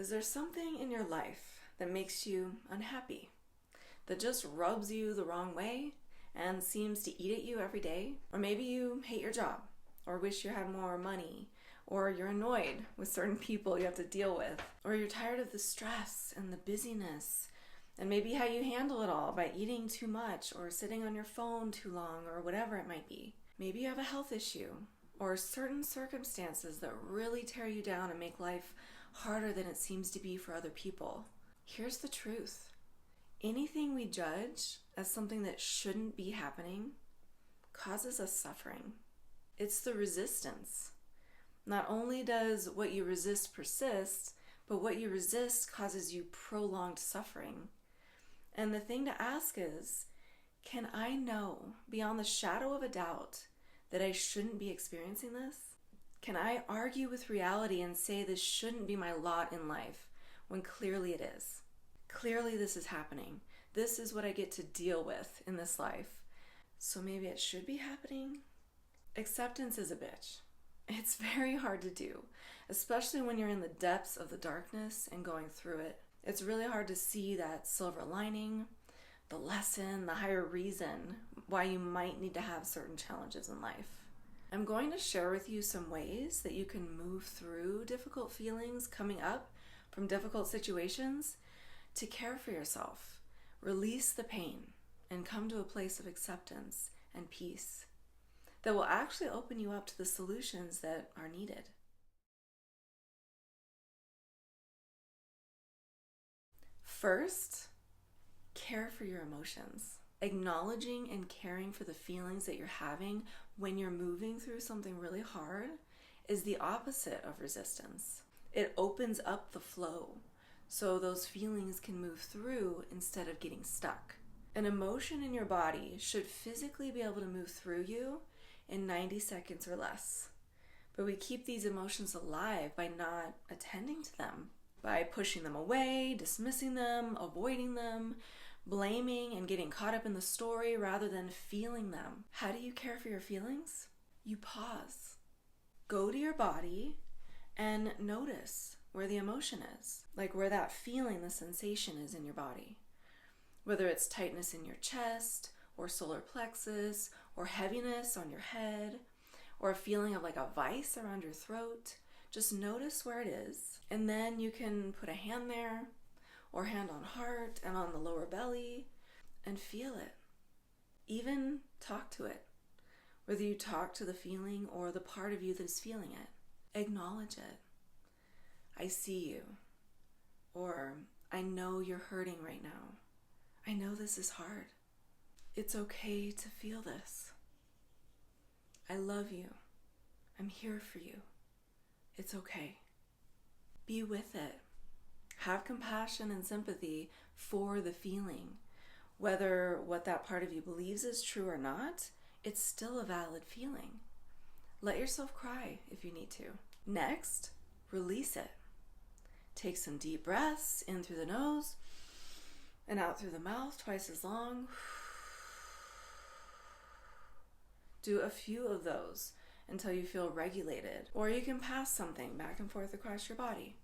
Is there something in your life that makes you unhappy? That just rubs you the wrong way and seems to eat at you every day? Or maybe you hate your job, or wish you had more money, or you're annoyed with certain people you have to deal with, or you're tired of the stress and the busyness, and maybe how you handle it all by eating too much or sitting on your phone too long or whatever it might be. Maybe you have a health issue or certain circumstances that really tear you down and make life harder than it seems to be for other people. Here's the truth. Anything we judge as something that shouldn't be happening causes us suffering. It's the resistance. Not only does what you resist persist, but what you resist causes you prolonged suffering. And the thing to ask is, can I know beyond the shadow of a doubt that I shouldn't be experiencing this? Can I argue with reality and say this shouldn't be my lot in life when clearly it is? Clearly this is happening. This is what I get to deal with in this life. So maybe it should be happening? Acceptance is a bitch. It's very hard to do, especially when you're in the depths of the darkness and going through it. It's really hard to see that silver lining, the lesson, the higher reason why you might need to have certain challenges in life. I'm going to share with you some ways that you can move through difficult feelings coming up from difficult situations to care for yourself, release the pain, and come to a place of acceptance and peace that will actually open you up to the solutions that are needed. First, care for your emotions. Acknowledging and caring for the feelings that you're having when you're moving through something really hard is the opposite of resistance. It opens up the flow so those feelings can move through instead of getting stuck. An emotion in your body should physically be able to move through you in 90 seconds or less. But we keep these emotions alive by not attending to them, by pushing them away, dismissing them, avoiding them, blaming and getting caught up in the story rather than feeling them. How do you care for your feelings? You pause. Go to your body and notice where the emotion is, like where that feeling, the sensation is in your body. Whether it's tightness in your chest or solar plexus or heaviness on your head or a feeling of like a vice around your throat, just notice where it is. And then you can put a hand there or hand on heart and on the lower belly and feel it. Even talk to it. Whether you talk to the feeling or the part of you that is feeling it, acknowledge it. I see you. Or I know you're hurting right now. I know this is hard. It's okay to feel this. I love you. I'm here for you. It's okay. Be with it. Have compassion and sympathy for the feeling. Whether what that part of you believes is true or not, it's still a valid feeling. Let yourself cry if you need to. Next, release it. Take some deep breaths in through the nose and out through the mouth, twice as long. Do a few of those until you feel regulated. Or you can pass something back and forth across your body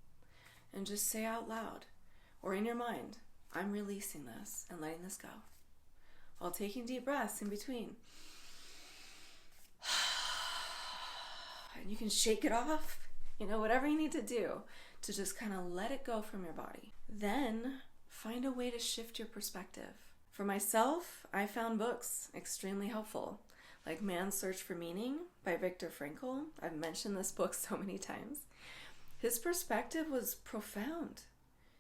and just say out loud or in your mind, I'm releasing this and letting this go, while taking deep breaths in between. And you can shake it off, whatever you need to do to just kind of let it go from your body. Then find a way to shift your perspective. For myself, I found books extremely helpful, like Man's Search for Meaning by Viktor Frankl. I've mentioned this book so many times. His perspective was profound.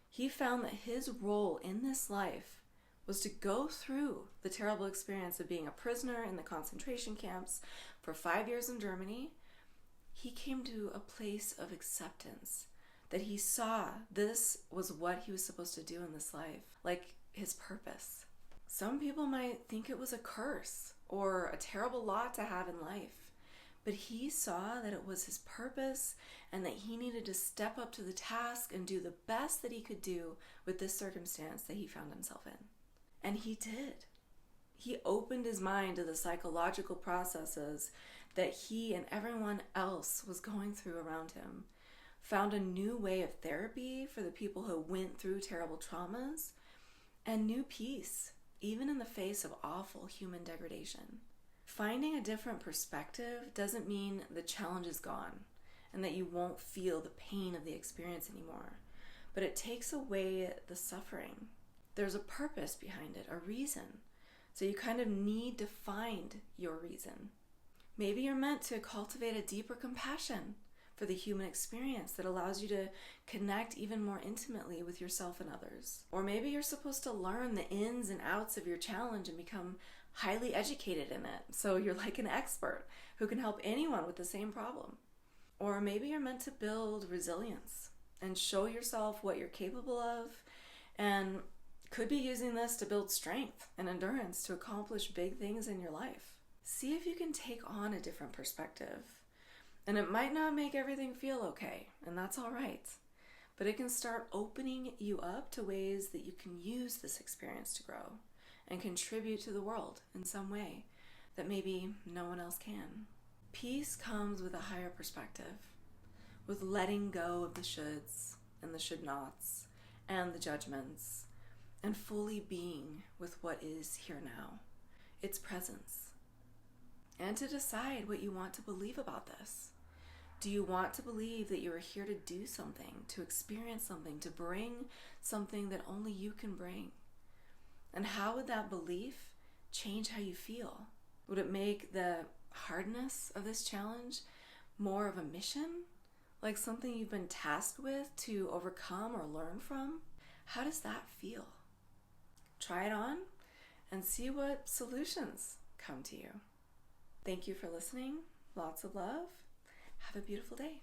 He found that his role in this life was to go through the terrible experience of being a prisoner in the concentration camps for 5 years in Germany. He came to a place of acceptance, that he saw this was what he was supposed to do in this life, like his purpose. Some people might think it was a curse or a terrible lot to have in life, but he saw that it was his purpose and that he needed to step up to the task and do the best that he could do with this circumstance that he found himself in. And he did. He opened his mind to the psychological processes that he and everyone else was going through around him, found a new way of therapy for the people who went through terrible traumas, and new peace, even in the face of awful human degradation. Finding a different perspective doesn't mean the challenge is gone and that you won't feel the pain of the experience anymore, but it takes away the suffering. There's a purpose behind it, a reason. So you kind of need to find your reason. Maybe you're meant to cultivate a deeper compassion for the human experience that allows you to connect even more intimately with yourself and others. Or maybe you're supposed to learn the ins and outs of your challenge and become highly educated in it, so you're like an expert who can help anyone with the same problem. Or maybe you're meant to build resilience and show yourself what you're capable of, and could be using this to build strength and endurance to accomplish big things in your life. See if you can take on a different perspective. And it might not make everything feel okay, and that's all right. But it can start opening you up to ways that you can use this experience to grow and contribute to the world in some way that maybe no one else can. Peace comes with a higher perspective, with letting go of the shoulds and the should nots and the judgments, and fully being with what is here now, its presence. And to decide what you want to believe about this. Do you want to believe that you are here to do something, to experience something, to bring something that only you can bring? And how would that belief change how you feel? Would it make the hardness of this challenge more of a mission? Like something you've been tasked with to overcome or learn from? How does that feel? Try it on and see what solutions come to you. Thank you for listening. Lots of love. Have a beautiful day.